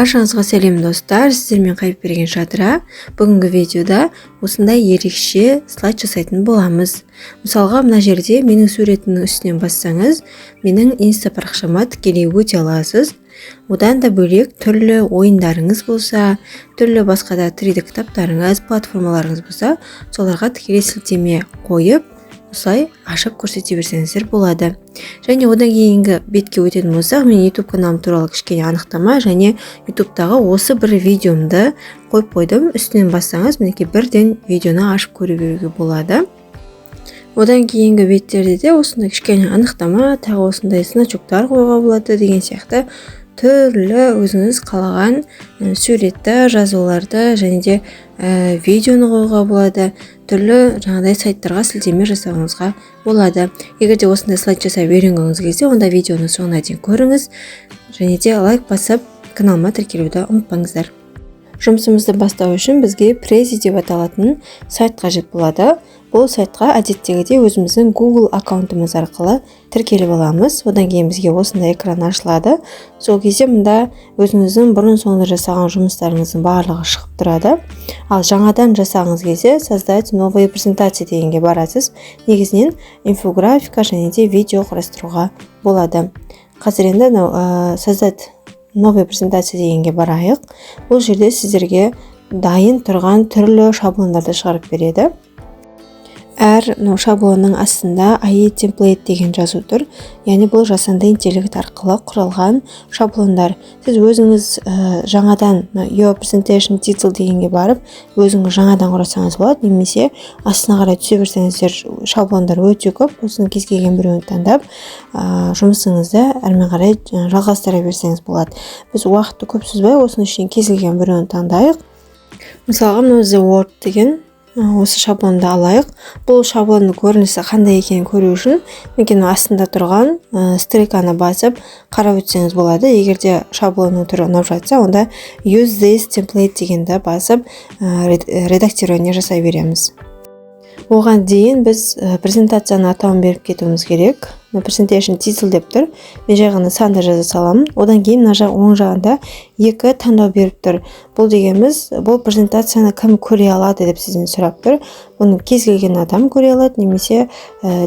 Баршаңызға сәлем достар, сіздермен қайып берген Жадыра. Бүгінгі видеода осындай ерекше слайд жасайтын боламыз. Мысалға, мына жерде менің суретімнің үстінен бассаңыз, менің инста парақшама тікелей өте аласыз. Одан да бөлек түрлі ойындарыңыз болса, түрлі басқа да 3D кітаптарыңыз, платформаларыңыз болса, соларға тікелей сілтеме қойып, осылай ашып көрсете берсеңіздер болады. Және одан кейінгі бетке өтетін болсақ, мен YouTube каналым туралы кішкене анықтама және YouTube'тағы осы бір видеомды қойып қойдым. Үстінен бассаңыз, мінекей бірден видеоны ашып көре беруге болады. Одан кейінгі беттерде де осындай кішкене анықтама, тағы осындай значоктар қоюға болады деген сияқты түрлі өзіңіз қалаған суретті, жазуларды және де видеоны қоюға болады. Түрлі жаңағыдай сайттарға сілтеме жасауыңызға болады. Егер де осындай слайд жасап үйренгіңіз келсе, онда видеоны соңына дейін көріңіз және де лайк басып каналыма тіркелуді ұмытпаңыздар. Жұмысымызды бастау үшін бізге Prezi деп аталатын сайт қажет болады. Бұл сайтқа әдеттегідей өзіміздің Google аккаунтымыз арқылы тіркеліп аламыз. Одан кейін бізге осындай экран ашылады. Сол кезде мұнда өзіңіздің бұрын соңды жасаған жұмыстарыңыздың барлығы шығып тұрады. Ал жаңадан жасағыңыз келсе, создать новые презентации дегенге барасыз. Негізінен инфографика және де видео құрастыруға болады. Қазір енді создать новые презентации дегенге барайық. Бұл жерде сіздерге дайын тұрған түрлі шаблондарды шығарып береді. Әр шаблонның астында IE template деген жазу тұр. Яғни бұл жасанды интеллект арқылы құралған шаблондар. Сіз өзіңіз жаңадан Your Presentation Title дегенге барып, өзіңіз жаңадан құрасаңыз болады, немесе астына қарай түсе берсеңіздер, шаблондар өте көп. Осының кез келген біреуін таңдап, жұмысыңызды әрмен қарай жалғастыра берсеңіз болады. Біз уақытты көп созбай, осының ішінен кез келген біреуін таңдайық. Мысалға, The Word деген осы шаблонды алайық. Бұл шаблонның көрінісі қандай екенін көру үшін мекені астында тұрған стрелканы басып қарап өтсеңіз болады. Егер де шаблонның түрі ұнап жатса, онда Use this template дегенді басып редактирование жасай береміз. Оған дейін біз презентацияны атауын беріп кетуіміз керек. Presentation title деп тұр. Мен жай ғана санды жаза саламын. Одан кейін мына оң жағында екі таңдау беріп тұр. Бұл дегеніміз, бұл презентацияны кім көре алады деп сізден сұрап тұр. Бұны кез келген адам көре алады, немесе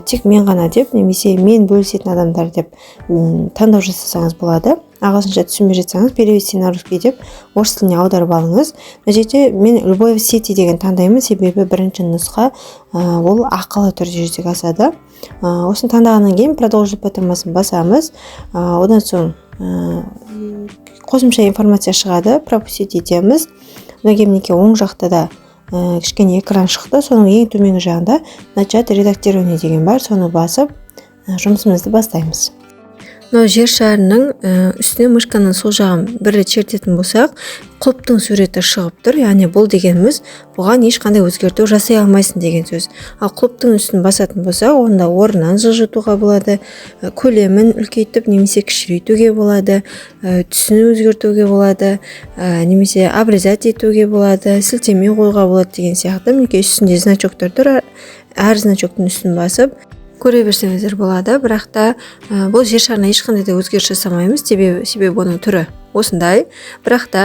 тек мен ғана деп, немесе мен бөлісетін адамдар деп таңдау жасасаңыз болады. Ағылшынша түсінбей жатсаңыз, перевести на русский деп орыс тіліне аударып алыңыз. Мына жерде мен любой в сети деген таңдаймын, себебі бірінші нұсқа ол ақылы түрде жүзеге асады. Осыны таңдағаннан кейін продолжить батырмасын басамыз. Одан соң қосымша информация шығады, пропустить етеміз. Одан кейін мінекей оң жақта да кішкене экран шықты. Соның ең төменгі жағында начать редактирование деген бар. Соны басып жұмысымызды бастаймыз. Жер шарының үстіне мышканың сол жағын бір рет чертетін болсақ, құлыптың суреті шығып тұр. Яғни бұл дегеніміз, бұған ешқандай өзгерту жасай алмайсың деген сөз. Ал құлыптың үстін басатын болсақ, онда орнынан жылжытуға болады, көлемін үлкейтіп немесе кішірейтуге болады, түсін өзгертуге болады, немесе обрезать етуге болады, сілтеме қоюға болады деген сияқты. Мінекей үстінде значоктар тұр. Әр значоктың үстін басып көре берсеңіздер болады, бірақ та бұл жер шарына ешқандай да өзгеріс жасамаймыз, себебі оның түрі осындай. Бірақ та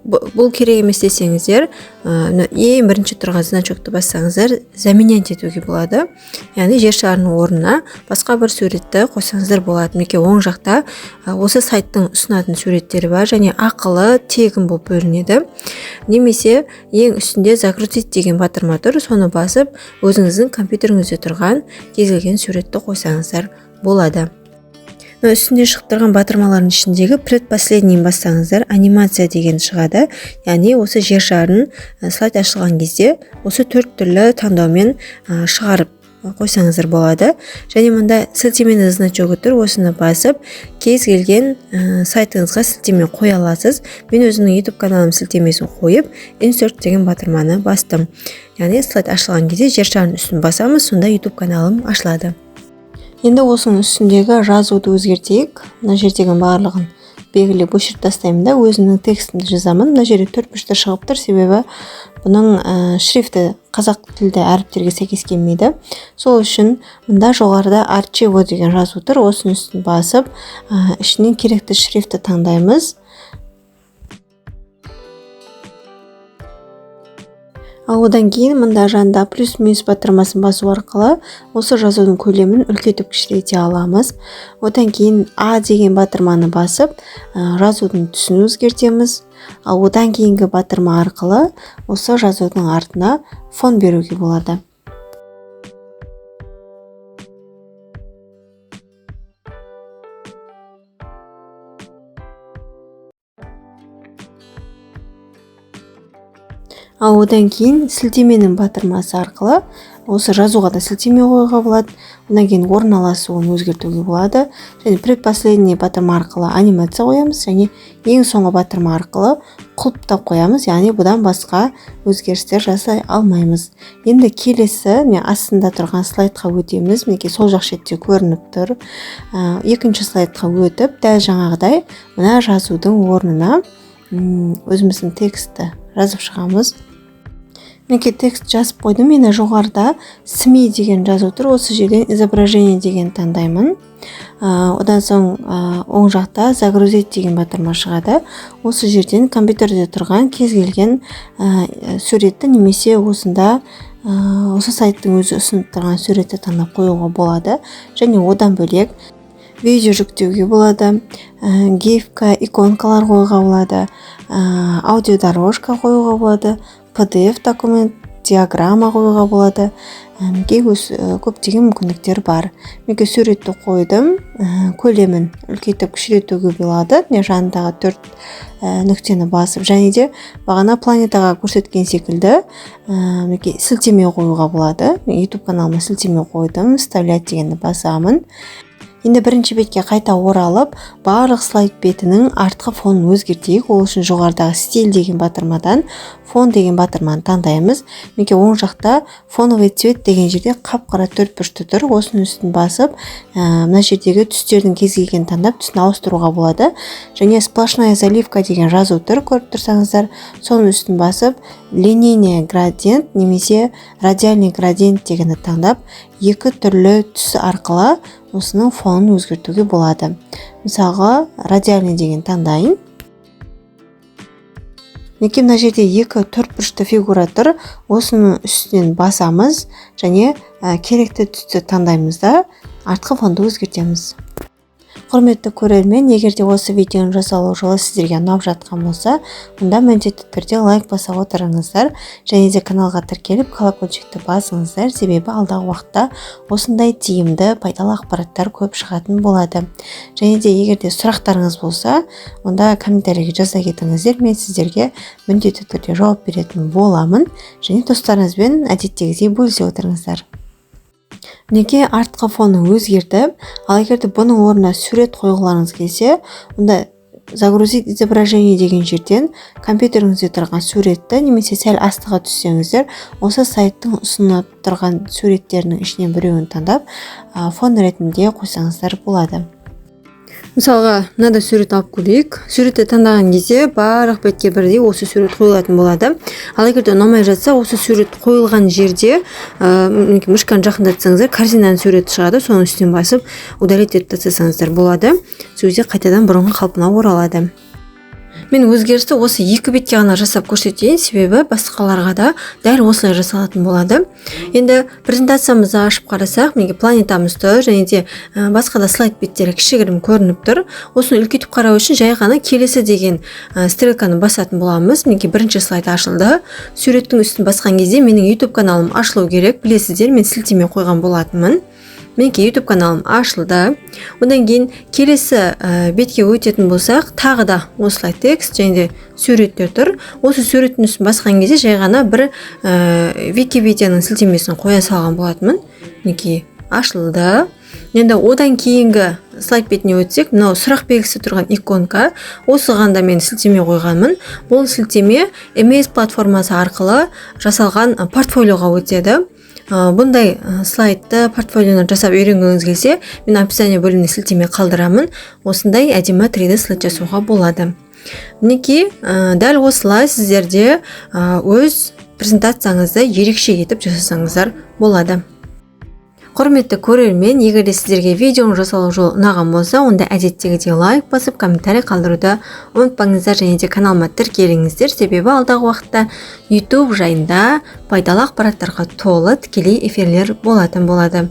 бұл керек емес десеңіздер, ең бірінші тұрған значокты бассаңыздар, заменять етуге болады. Яғни жер шарының орнына басқа бір суретті қойсаңыздар болады. Мінекей оң жақта осы сайттың ұсынатын суреттері бар және ақылы тегін болып бөлінеді. Немесе ең үстінде загрузить деген батырма тұр, соны басып өзіңіздің компьютеріңізде тұрған кез келген суретті қойсаңыздар болады. Үстінде шығып тұрған батырмалардың ішіндегі предпоследний бассаңыздар анимация деген шығады. Яғни осы жер шарын слайд ашылған кезде осы 4 түрлі таңдаумен шығарып қойсаңыздар болады. Және мұнда сілтеменің значогы тұр, осыны басып кез келген сайтыңызға сілтеме қоя аласыз. Мен өзімнің YouTube каналым сілтемесін қойып, insert деген батырманы бастым. Яғни слайд ашылған кезде жер шарының үстін басамыз, сонда YouTube каналым ашылады. Енді осының үстіндегі жазуды өзгертейік. Мына жердегі барлығын белгілеп өшіріп тастаймын да өзімнің текстімді жазамын. Мына жерде 4 бұрышта шығып тұр, себебі бұның шрифті қазақ тілді әріптерге сәйкес келмейді. Сол үшін мында жоғарыда арчиво деген жазу тұр. Осының үстін басып, ішінен керекті шрифті таңдаймыз. Ал одан кейін мында жанында плюс минус батырмасын басу арқылы осы жазудың көлемін үлкейтіп кішірейте аламыз. Одан кейін А деген батырманы басып, жазудың түсін өзгертеміз. Ал одан кейінгі батырма арқылы осы жазудың артына фон беруге болады. Ал одан кейін сілтеменің батырмасы арқылы осы жазуға да сілтеме қоюға болады. Одан кейін орналасуын өзгертуге болады. Және предпоследний батырма арқылы анимация қоямыз, және ең соңғы батырма арқылы құлыптап қоямыз. Яғни бұдан басқа өзгерістер жасай алмаймыз. Енді келесі астында тұрған слайдқа өтеміз. Мінекей сол жақ шетте көрініп тұр. Екінші слайдқа өтіп, дәл жаңағыдай мына жазудың орнына өзіміздің текстті жазып шығамыз. Мінекей текст жазып қойдым. Мені жоғарыда СМИ деген жазу тұр. Осы жерден изображение деген таңдаймын. Одан соң оң жақта загрузить деген батырма шығады. Осы жерден компьютерде тұрған кез келген суретті немесе осында осы сайттың өзі ұсынып тұрған суретті таңдап қоюға болады. Және одан бөлек видео жүктеуге болады, гифка, иконкалар қоюға болады, аудиодорожка қоюға болады, PDF документ, диаграмма қоюға болады. Көптеген мүмкіндіктер бар. Мен суретті қойдым, көлемін үлкейтіп кішірейтуге болады. Жанындағы 4 нүктені басып, және де бағана планетаға көрсеткен секілді сілтеме қоюға болады. YouTube каналыма сілтеме қойдым, вставлять дегенді басамын. Енді бірінші бетке қайта оралып, барлық слайд бетінің артқы фонын өзгертейік. Ол үшін жоғарыдағы стиль деген батырмадан фон деген батырманы таңдаймыз. Мінекей оң жақта фоновый цвет деген жерде қап-қара 4 бұрышты тұр. Осының үстін басып, мына жердегі түстердің кез келгенін таңдап түсін ауыстыруға болады. Және сплошная заливка деген жазу тұр, көріп тұрсаңыздар. Соның үстін басып, линейный градиент немесе радиальный градиент дегенді таңдап, екі түрлі түс арқылы осының фонын өзгертуге болады. Мысалға, радиальный деген таңдайын. Мінекей мына жерде екі төртбұрышты фигура тұр. Осының үстінен басамыз және керекті түсті таңдаймыз да артқы фонды өзгертеміз. Құрметті көрермен, егер де осы видеоның жасалу жолы сіздерге ұнап жатқан болса, онда міндетті түрде лайк баса отырыңыздар, және де каналға тіркеліп колокольчикті басыңыздар, себебі алдағы уақытта осындай тиімді, пайдалы ақпараттар көп шығатын болады. Және де егер де сұрақтарыңыз болса, онда комментарийге жаза кетіңіздер, мен сіздерге міндетті түрде жауап беретін боламын, және достарыңызбен әдеттегідей бөлісе отырыңыздар. Неге артқы фоны өзгертіп, ал егер де бұның орнына сурет қойғыларыңыз келсе, онда загрузить изображение деген жерден компьютеріңізде тұрған суретті немесе сәл астыға түссеңіздер, осы сайттың ұсынып тұрған суреттерінің ішінен біреуін таңдап, фон ретінде қойсаңыздар болады. Мысалға, мынада сурет алып көрейік. Суретті таңдаған кезде барлық бетке бірдей осы сурет қойылатын болады. Ал егер де ұнамай жатса, осы сурет қойылған жерде мышканы жақындатсаңыздар, картинаның суреті шығады, соның үстінен басып, удалить етіп тастасаңыздар болады. Сол кезде қайтадан бұрынғы қалпына оралады. Мен өзгерісті осы екі бетке ғана жасап көрсетейін, себебі басқаларға да дәл осылай жасалатын болады. Енді презентациямызды ашып қарасақ, менге планетамыз тұр, және де басқа да слайд беттері кішігірім көрініп тұр. Осыны үлкейтіп қарау үшін жай ғана келесі деген стрелканы басатын боламыз. Менге бірінші слайд ашылды. Суреттің үстін басқан кезде менің YouTube каналым ашылу керек. Білесіздер, мен сілтеме қойған болатынмын. Менің YouTube каналым ашылды. Одан кейін келесі бетке өтетін болсақ, тағы да осылай текст және де суреттер тұр. Осы суреттің үстін басқан кезде жай ғана бір Википедияның сілтемесін қоя салған болатынмын. Мінекей ашылды. Енді одан кейінгі слайд бетіне өтсек, мынау сұрақ белгісі тұрған иконка, осыған да мен сілтеме қойғанмын. Бұл сілтеме MS платформасы арқылы жасалған портфолиоға өтеді. Бұндай слайдты портфолионы жасап үйренгіңіз келсе, мен описание бөліміне сілтеме қалдырамын. Осындай әдемі 3D слайд жасауға болады. Мінекей, дәл осылай сіздерде өз презентацияңызды ерекше етіп жасасаңыздар болады. Құрметті көрермен, егер де сіздерге видеоның жасалу жолы ұнаған болса, онда әдеттегідей лайк басып, комментарий қалдыруды ұмытпаңыздар, және де каналыма тіркеліңіздер, себебі алдағы уақытта YouTube жайында пайдалы ақпараттарға толы тікелей эфирлер болатын болады.